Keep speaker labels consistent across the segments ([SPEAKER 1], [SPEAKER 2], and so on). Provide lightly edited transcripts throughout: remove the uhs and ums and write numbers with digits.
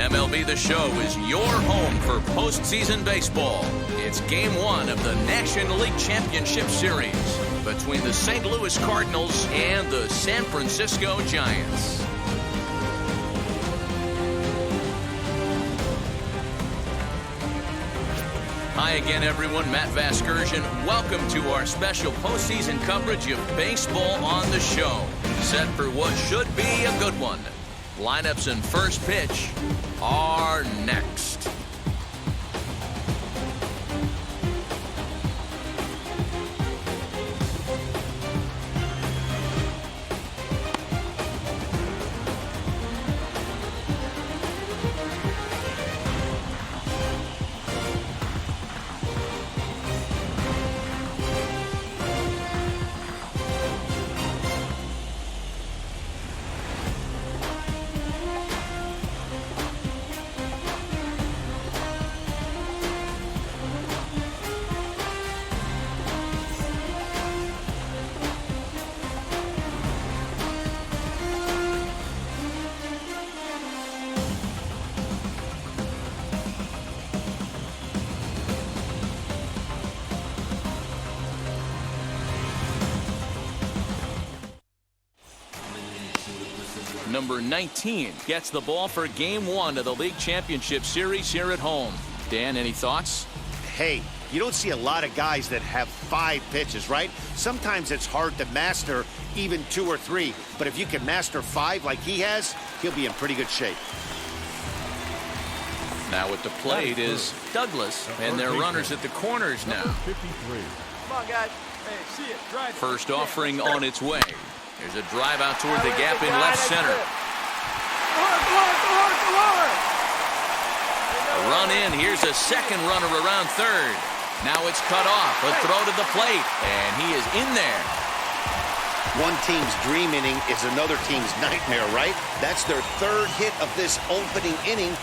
[SPEAKER 1] MLB The Show is your home for postseason baseball. It's Game 1 of the National League Championship Series between the St. Louis Cardinals and the San Francisco Giants. Hi again, everyone. Matt Vasgersian. Welcome to our special postseason coverage of baseball on the show. Set for what should be a good one. Lineups and first pitch are next. Number 19 gets the ball for Game 1 of the League Championship Series here at home. Dan, any thoughts?
[SPEAKER 2] Hey, you don't see a lot of guys that have 5 pitches, right? Sometimes it's hard to master even 2 or 3. But if you can master 5 like he has, he'll be in pretty good shape.
[SPEAKER 1] Now at the plate is Douglas, and they're runners at the corners now.
[SPEAKER 3] 53. Come on, guys. Hey, see it. Drive.
[SPEAKER 1] First offering on its way. There's a drive out toward the gap in left center. A run in. Here's a second runner around third. Now it's cut off. A throw to the plate, and he is in there.
[SPEAKER 2] One team's dream inning is another team's nightmare, right? That's their 3rd hit of this opening inning.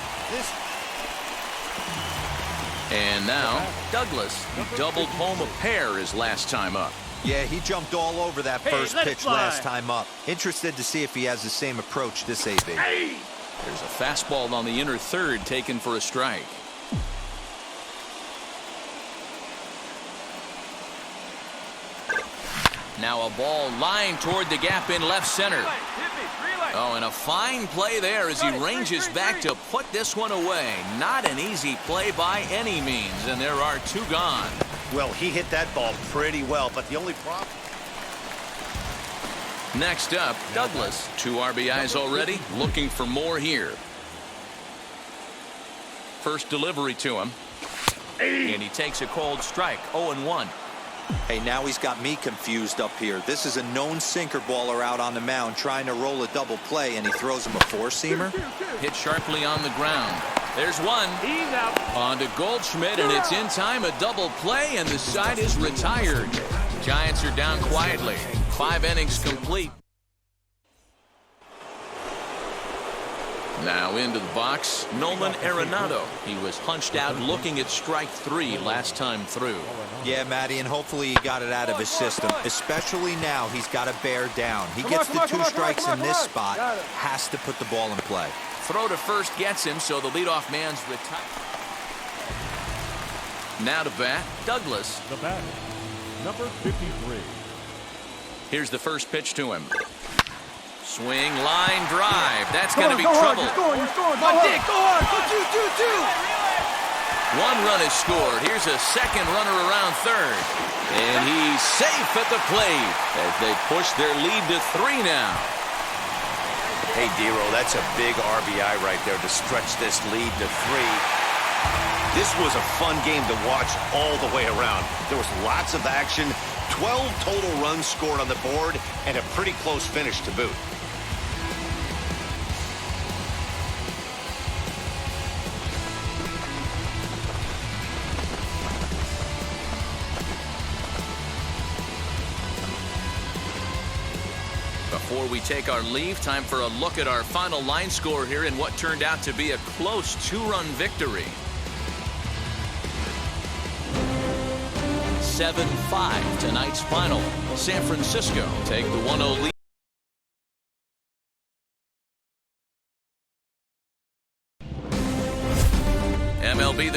[SPEAKER 1] And now Douglas, he doubled home a pair his last time up.
[SPEAKER 4] Yeah, he jumped all over that first pitch last time up. Interested to see if he has the same approach this AB.
[SPEAKER 1] There's a fastball on the inner third taken for a strike. Now a ball lined toward the gap in left center. Oh, and a fine play there as he ranges back to put this one away. Not an easy play by any means, and there are 2 gone.
[SPEAKER 2] Well, he hit that ball pretty well, but the only problem...
[SPEAKER 1] Next up, Douglas. 2 RBIs already, looking for more here. First delivery to him. And he takes a cold strike, 0-1.
[SPEAKER 4] Hey, now he's got me confused up here. This is a known sinker baller out on the mound trying to roll a double play, and he throws him a 4-seamer.
[SPEAKER 1] Hit sharply on the ground. There's one.
[SPEAKER 3] He's out.
[SPEAKER 1] On to Goldschmidt, and it's in time, a double play, and the side is retired. Giants are down quietly. 5 innings complete. Now into the box, Nolan Arenado. He was hunched out looking at strike 3 last time through.
[SPEAKER 4] Yeah, Matty, and hopefully he got it out of his system. Especially now, he's got to bear down. He gets the 2 strikes in this spot, has to put the ball in play.
[SPEAKER 1] Throw to first gets him, so the leadoff man's retired. Now to bat, Douglas.
[SPEAKER 3] The batter, number 53.
[SPEAKER 1] Here's the first pitch to him. Swing, line, drive. That's going to be trouble.
[SPEAKER 3] You're scoring. Go on. 2-2-2.
[SPEAKER 1] 1 run is scored. Here's a second runner around third. And he's safe at the plate as they push their lead to 3 now.
[SPEAKER 2] Hey, Dero, that's a big RBI right there to stretch this lead to 3. This was a fun game to watch all the way around. There was lots of action, 12 total runs scored on the board, and a pretty close finish to boot.
[SPEAKER 1] Before we take our leave, time for a look at our final line score here in what turned out to be a close 2-run victory. 7-5 tonight's final. San Francisco take the 1-0 lead.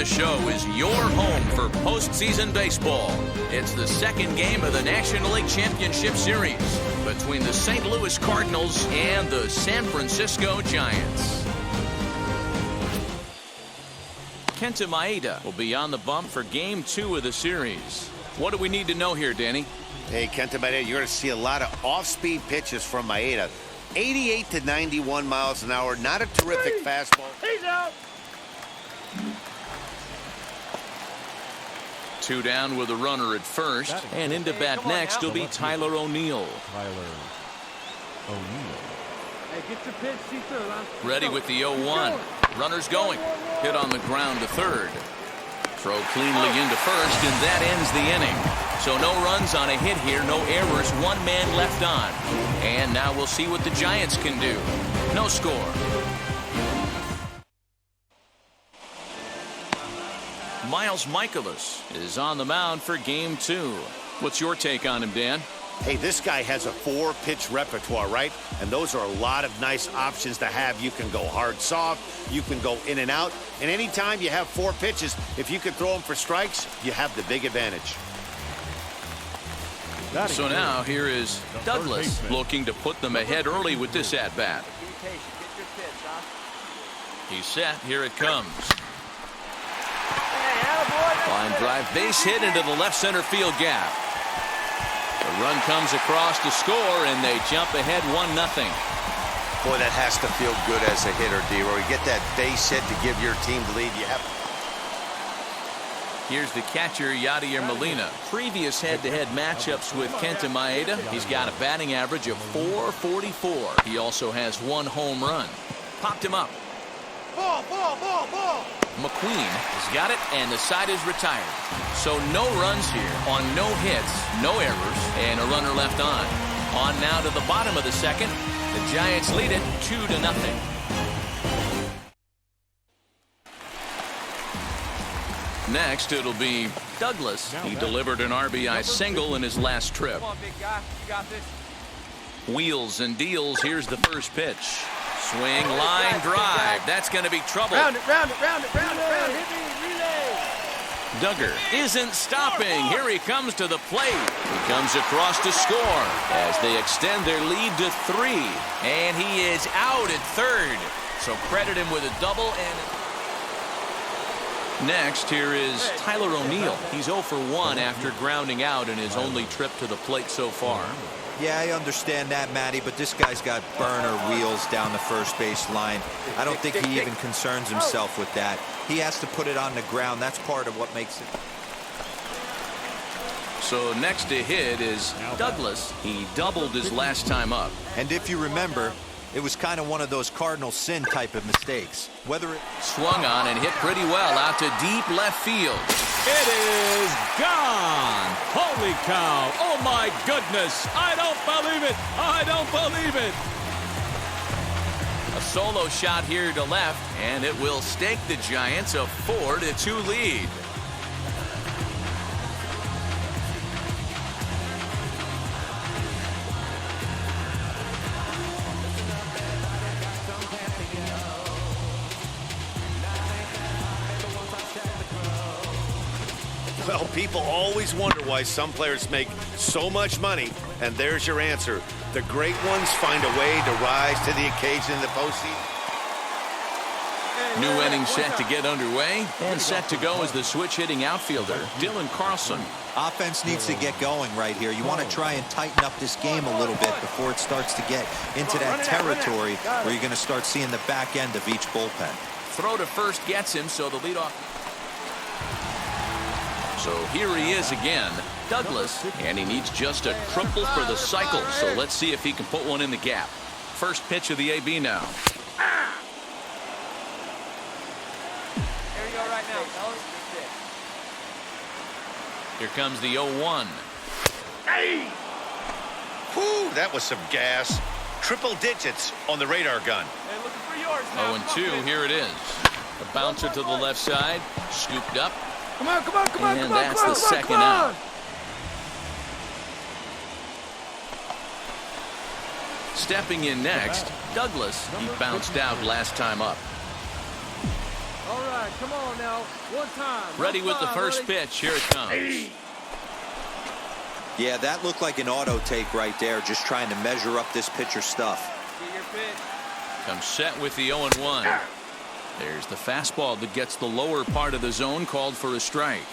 [SPEAKER 1] Show is your home for postseason baseball. It's the second game of the National League Championship Series between the St. Louis Cardinals and the San Francisco Giants. Kenta Maeda will be on the bump for Game 2 of the series. What do we need to know here, Danny?
[SPEAKER 2] Hey, Kenta Maeda, you're going to see a lot of off-speed pitches from Maeda. 88 to 91 miles an hour, not a terrific fastball.
[SPEAKER 3] He's out.
[SPEAKER 1] 2 down with a runner at first, and into bat next will be Tyler O'Neill.
[SPEAKER 3] Hey, get your pitch, see through, man.
[SPEAKER 1] Ready with the 0-1. Runners going. Hit on the ground to third. Throw cleanly into first, and that ends the inning. So no runs on a hit here, no errors, 1 man left on. And now we'll see what the Giants can do. No score. Miles Michaelis is on the mound for Game 2. What's your take on him, Dan?
[SPEAKER 2] Hey, this guy has a 4-pitch repertoire, right? And those are a lot of nice options to have. You can go hard, soft. You can go in and out. And anytime you have 4 pitches, if you can throw them for strikes, you have the big advantage.
[SPEAKER 1] So now here is Douglas looking to put them ahead early with this at-bat. He's set. Here it comes. Line drive, base hit into the left center field gap. The run comes across to score, and they jump ahead 1-0.
[SPEAKER 2] Boy, that has to feel good as a hitter, D-Roy. You get that base hit to give your team the lead. You have.
[SPEAKER 1] Here's the catcher, Yadier Molina. Previous head-to-head matchups with Kenta Maeda. He's got a batting average of .444. He also has 1 home run. Popped him up.
[SPEAKER 3] Ball.
[SPEAKER 1] McQueen has got it, and the side is retired. So no runs here on no hits, no errors, and a runner left on. On now to the bottom of the second. The Giants lead it 2-0. Next, it'll be Douglas. He delivered an RBI single in his last trip.
[SPEAKER 3] Come on, big guy. You got this.
[SPEAKER 1] Wheels and deals. Here's the first pitch. Swing, line drive. That's going to be trouble.
[SPEAKER 3] Round it. Hit me, relay.
[SPEAKER 1] Duggar isn't stopping. Here he comes to the plate. He comes across to score as they extend their lead to 3. And he is out at third. So credit him with a double. And next, here is Tyler O'Neill. He's 0 for 1 after grounding out in his only trip to the plate so far.
[SPEAKER 4] Yeah, I understand that, Matty, but this guy's got burner wheels down the first base line. I don't think he even concerns himself with that. He has to put it on the ground. That's part of what makes it.
[SPEAKER 1] So next to hit is Douglas. He doubled his last time up.
[SPEAKER 4] And if you remember, it was kind of one of those Cardinal sin type of mistakes. Whether it
[SPEAKER 1] swung on and hit pretty well out to deep left field.
[SPEAKER 5] It is gone. Holy cow. Oh, my goodness. I don't believe it.
[SPEAKER 1] A solo shot here to left, and it will stake the Giants a 4-2 lead.
[SPEAKER 2] Well, people always wonder why some players make so much money, and there's your answer. The great ones find a way to rise to the occasion in the postseason.
[SPEAKER 1] New inning set to get underway, and set to go is the switch-hitting outfielder, Dylan Carlson.
[SPEAKER 4] offense needs to get going right here. You want to try and tighten up this game a little bit before it starts to get into that territory where you're going to start seeing the back end of each bullpen.
[SPEAKER 1] Throw to first gets him, so the leadoff. So here he is again, Douglas, and he needs just a triple for the cycle. So let's see if he can put one in the gap. First pitch of the AB now.
[SPEAKER 3] Here we go right now, fellas.
[SPEAKER 1] Here comes the 0-1.
[SPEAKER 2] Hey! Whew, that was some gas. Triple digits on the radar gun.
[SPEAKER 3] Hey, looking for yours now.
[SPEAKER 1] 0-2, here it is. A bouncer to the left side, scooped up.
[SPEAKER 3] Come on, come on, come on,
[SPEAKER 1] and
[SPEAKER 3] come on,
[SPEAKER 1] that's
[SPEAKER 3] come on,
[SPEAKER 1] the
[SPEAKER 3] come on,
[SPEAKER 1] second
[SPEAKER 3] come on.
[SPEAKER 1] out. Stepping in next, Douglas. He bounced out last time up.
[SPEAKER 3] All right. right, come on now. One time.
[SPEAKER 1] Ready with the first pitch. Here it comes.
[SPEAKER 4] Yeah, that looked like an auto take right there, just trying to measure up this pitcher's stuff.
[SPEAKER 3] Get your pitch.
[SPEAKER 1] Comes set with the 0-1. There's the fastball that gets the lower part of the zone, called for a strike.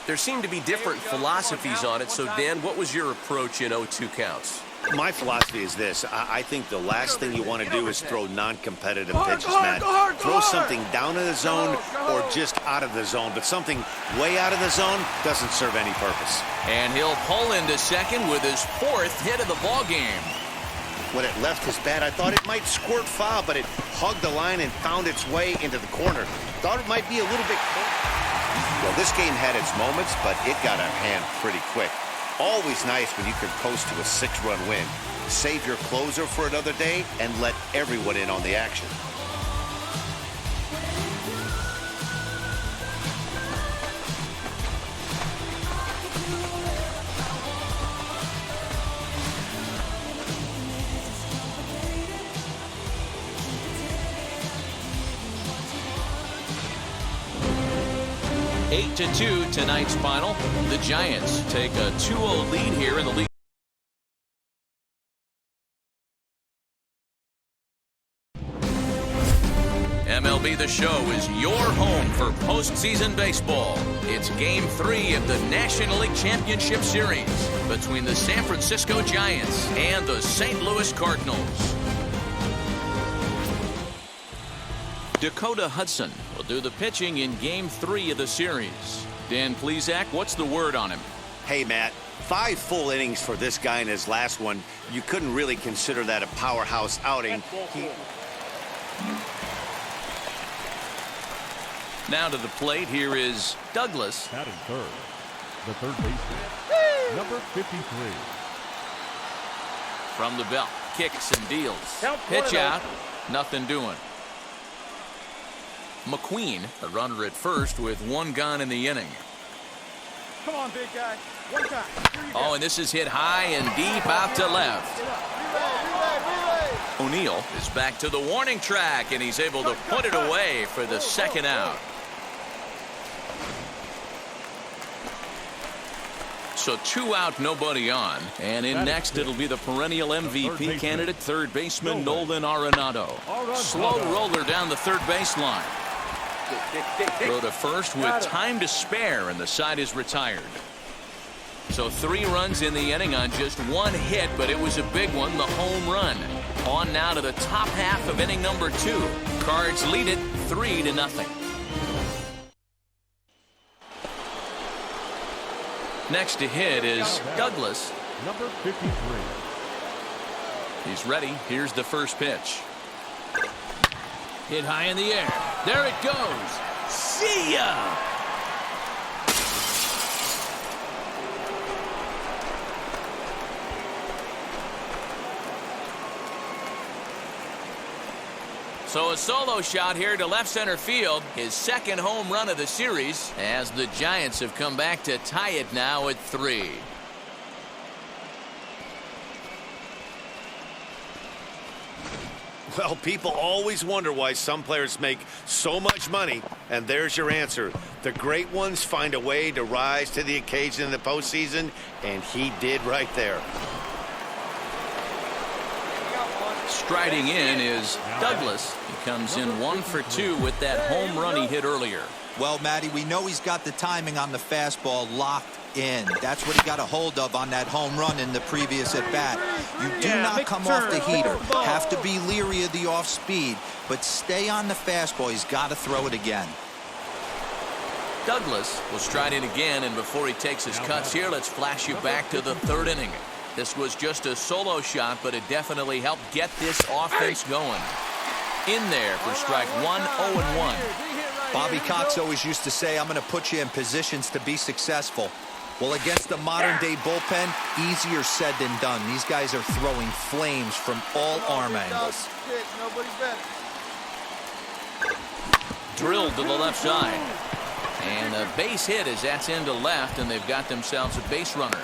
[SPEAKER 6] There seem to be different philosophies on it. So, Dan, what was your approach in 0-2 counts?
[SPEAKER 2] My philosophy is this. I think the last thing you want to do is throw non-competitive pitches, Matt. Throw something down in the zone or just out of the zone. But something way out of the zone doesn't serve any purpose.
[SPEAKER 1] And he'll pull into second with his 4th hit of the ball game.
[SPEAKER 2] When it left his bat, I thought it might squirt foul, but it hugged the line and found its way into the corner. Thought it might be a little bit close. Well, this game had its moments, but it got out of hand pretty quick. Always nice when you can coast to a 6-run win. Save your closer for another day and let everyone in on the action.
[SPEAKER 1] Eight to 2 tonight's final. The Giants take a 2-0 lead here in the league. MLB The Show is your home for postseason baseball. It's Game 3 of the National League Championship Series between the San Francisco Giants and the St. Louis Cardinals. Dakota Hudson will do the pitching in Game 3 of the series. Dan Plesac, what's the word on him?
[SPEAKER 2] Hey, Matt, 5 full innings for this guy in his last one. You couldn't really consider that a powerhouse outing.
[SPEAKER 1] Now to the plate, here is Douglas.
[SPEAKER 7] Batting third, the third baseman, number 53.
[SPEAKER 1] From the belt, kicks and deals. Pitch out, nothing doing. McQueen, a runner at first with 1 gone in the inning.
[SPEAKER 3] Come on, big guy. One time.
[SPEAKER 1] Oh, and this is hit high and deep out to left. O'Neill is back to the warning track, and he's able to put it away for the 2nd out. So 2 out, nobody on. And in next, it'll be the perennial MVP candidate, third baseman Nolan Arenado. Slow roller down the third baseline. Throw to first with time to spare, and the side is retired. So 3 runs in the inning on just 1 hit, but it was a big one, the home run. On now to the top half of inning number 2. Cards lead it 3-0. Next to hit is Douglas.
[SPEAKER 7] Number 53.
[SPEAKER 1] He's ready. Here's the first pitch. Hit high in the air. There it goes. See ya! So a solo shot here to left center field. His 2nd home run of the series, as the Giants have come back to tie it now at 3.
[SPEAKER 2] Well, people always wonder why some players make so much money, and there's your answer. The great ones find a way to rise to the occasion in the postseason, and he did right there.
[SPEAKER 1] Striding in is Douglas. He comes in 1 for 2 with that home run he hit earlier.
[SPEAKER 4] Well, Matty, we know he's got the timing on the fastball locked in. That's what he got a hold of on that home run in the previous at-bat. You do not come off the heater. Have to be leery of the off-speed, but stay on the fastball. He's got to throw it again.
[SPEAKER 1] Douglas will stride in again, and before he takes his cuts here, let's flash you back to the 3rd inning. This was just a solo shot, but it definitely helped get this offense going. In there for strike 1, 0-1.
[SPEAKER 4] Bobby Cox always used to say, I'm going to put you in positions to be successful. Well, against the modern-day bullpen, easier said than done. These guys are throwing flames from all arm angles.
[SPEAKER 1] Drilled to the left side. And a base hit as that's into left, and they've got themselves a base runner.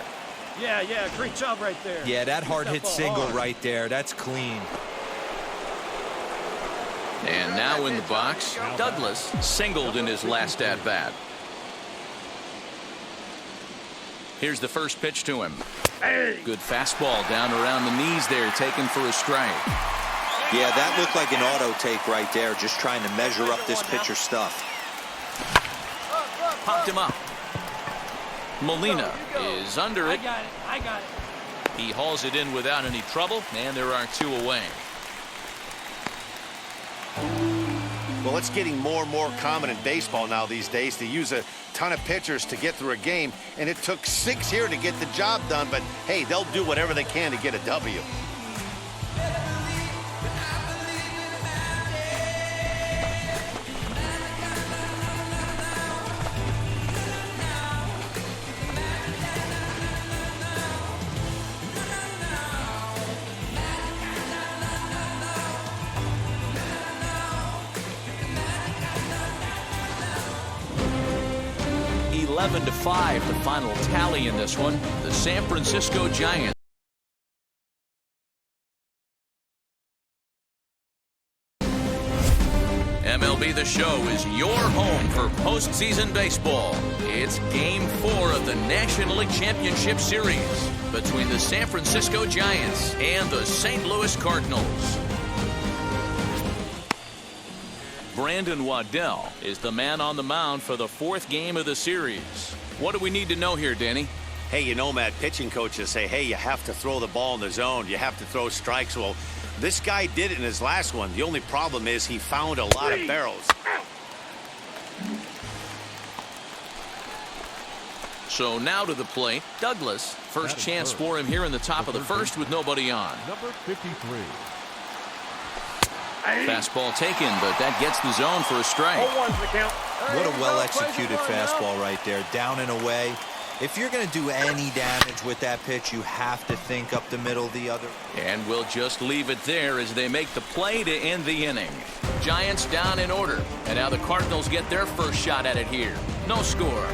[SPEAKER 3] Yeah, great job right there.
[SPEAKER 4] Yeah, that hard hit single right there. That's clean.
[SPEAKER 1] And now in the box, Douglas singled in his last at-bat. Here's the first pitch to him. Good fastball down around the knees there, taken for a strike.
[SPEAKER 4] Yeah, that looked like an auto take right there, just trying to measure up this pitcher's stuff.
[SPEAKER 1] Popped him up. Molina is under it.
[SPEAKER 3] I got it.
[SPEAKER 1] He hauls it in without any trouble, and there are 2 away.
[SPEAKER 2] Well, it's getting more and more common in baseball now these days to use a ton of pitchers to get through a game, and it took 6 here to get the job done, but hey, they'll do whatever they can to get a W.
[SPEAKER 1] Eleven to 5, the final tally in this one. The San Francisco Giants. MLB The Show is your home for postseason baseball. It's Game 4 of the National League Championship Series between the San Francisco Giants and the St. Louis Cardinals. Brandon Waddell is the man on the mound for the 4th game of the series. What do we need to know here, Danny?
[SPEAKER 2] Hey, you know, Matt, pitching coaches say, hey, you have to throw the ball in the zone. You have to throw strikes. Well, this guy did it in his last one. The only problem is he found a lot of barrels.
[SPEAKER 1] So now to the plate, Douglas. First chance for him here in the top of the first with nobody on.
[SPEAKER 7] Number 53.
[SPEAKER 1] Fastball taken, but that gets the zone for a strike.
[SPEAKER 4] What a well-executed fastball right there, down and away. If you're going to do any damage with that pitch, you have to think up the middle the other.
[SPEAKER 1] And we'll just leave it there as they make the play to end the inning. Giants down in order, and now the Cardinals get their first shot at it here. No score.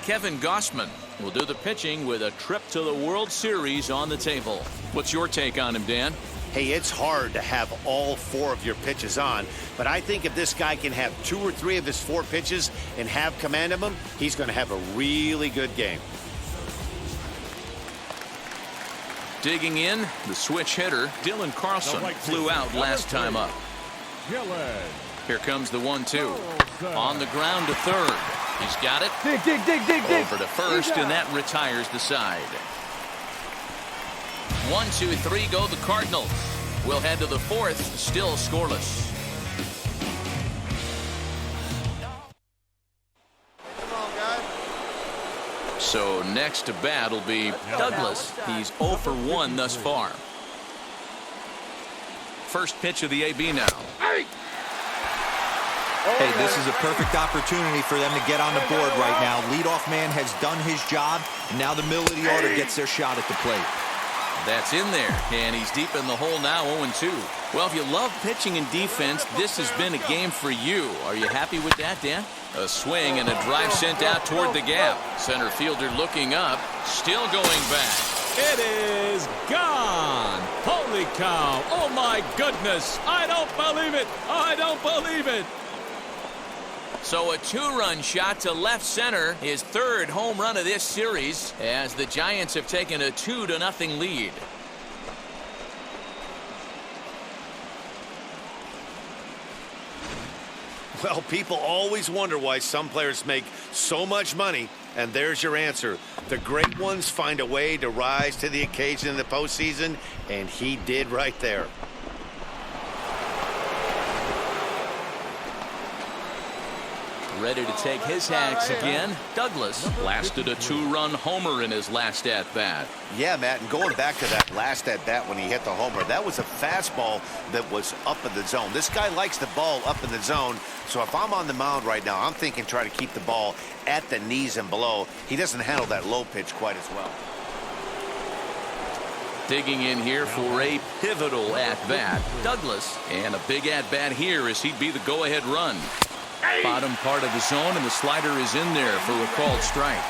[SPEAKER 1] Kevin Gossman will do the pitching with a trip to the World Series on the table. What's your take on him, Dan?
[SPEAKER 2] Hey, it's hard to have all 4 of your pitches on, but I think if this guy can have 2 or 3 of his 4 pitches and have command of them, he's going to have a really good game.
[SPEAKER 1] Digging in, the switch hitter, Dylan Carlson, flew out last time up. Here comes the 1-2. On the ground to third. He's got it.
[SPEAKER 3] Dig.
[SPEAKER 1] Over to first, and that retires the side. 1, 2, 3 go the Cardinals. We'll head to the 4th, still scoreless. So next to bat will be Douglas. He's 0 for 1 thus far. First pitch of the AB now.
[SPEAKER 4] Hey, this is a perfect opportunity for them to get on the board right now. Leadoff man has done his job, and now the middle of the order gets their shot at the plate.
[SPEAKER 1] That's in there, and he's deep in the hole now, 0-2. Well, if you love pitching and defense, this has been a game for you. Are you happy with that, Dan? A swing and a drive sent out toward the gap. Center fielder looking up, still going back.
[SPEAKER 5] It is gone. Holy cow. Oh, my goodness. I don't believe it. I don't believe it.
[SPEAKER 1] So a 2-run shot to left center, his 3rd home run of this series, as the Giants have taken a 2-0 lead.
[SPEAKER 2] Well, people always wonder why some players make so much money, and there's your answer. The great ones find a way to rise to the occasion in the postseason, and he did right there.
[SPEAKER 1] Ready to take his hacks again. Douglas blasted a 2-run homer in his last at-bat.
[SPEAKER 2] Yeah, Matt, and going back to that last at-bat when he hit the homer, that was a fastball that was up in the zone. This guy likes the ball up in the zone, so if I'm on the mound right now, I'm thinking try to keep the ball at the knees and below. He doesn't handle that low pitch quite as well.
[SPEAKER 1] Digging in here for a pivotal at-bat. Douglas, and a big at-bat here as he'd be the go-ahead run. Bottom part of the zone, and the slider is in there for a called strike.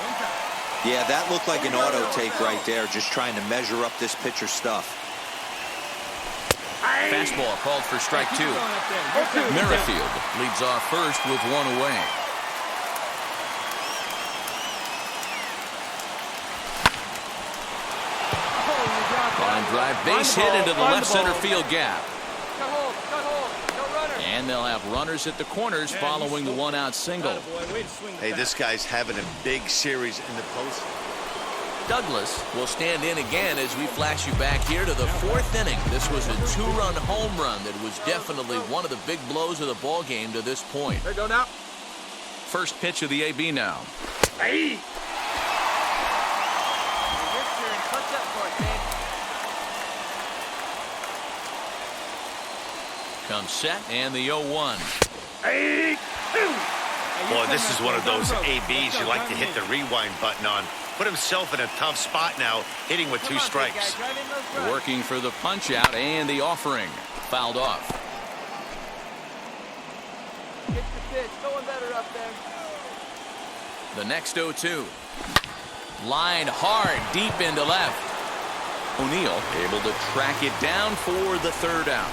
[SPEAKER 4] Yeah, that looked like an auto take right there, just trying to measure up this pitcher's stuff.
[SPEAKER 1] Fastball called for strike 2. Merrifield leads off first with 1 away. Line drive, base hit into the left center field gap. And they'll have runners at the corners following the 1-out single.
[SPEAKER 2] Hey, this guy's having a big series in the post.
[SPEAKER 1] Douglas will stand in again as we flash you back here to the 4th inning. This was a 2-run home run that was definitely one of the big blows of the ball game to this point.
[SPEAKER 3] There you go now.
[SPEAKER 1] First pitch of the AB now.
[SPEAKER 3] Hey!
[SPEAKER 1] Comes set and the 0-1.
[SPEAKER 3] Hey!
[SPEAKER 2] Boy, this is one of those ABs you like to hit the rewind button on. Put himself in a tough spot now, hitting with 2 strikes.
[SPEAKER 1] Working for the punch out and the offering. Fouled off.
[SPEAKER 3] Get the pitch. Going better up there.
[SPEAKER 1] The next 0-2. Line hard deep into left. O'Neill able to track it down for the 3rd out.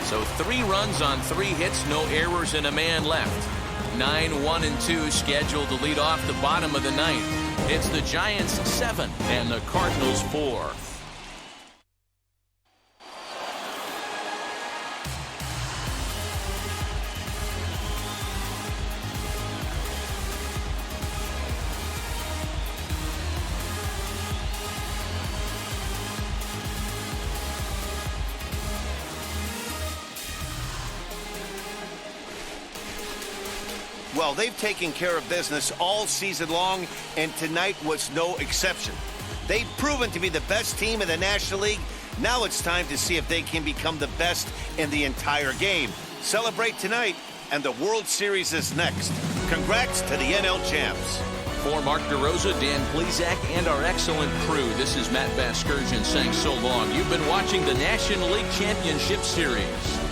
[SPEAKER 1] So 3 runs on 3 hits, no errors, and a man left. 9-1-2 scheduled to lead off the bottom of the 9th. It's the Giants 7 and the Cardinals 4.
[SPEAKER 2] Well, they've taken care of business all season long, and tonight was no exception. They've proven to be the best team in the National League. Now it's time to see if they can become the best in the entire game. Celebrate tonight, and the World Series is next. Congrats to the NL champs.
[SPEAKER 1] For Mark DeRosa, Dan Plesac, and our excellent crew, this is Matt Vasgersian saying so long. You've been watching the National League Championship Series.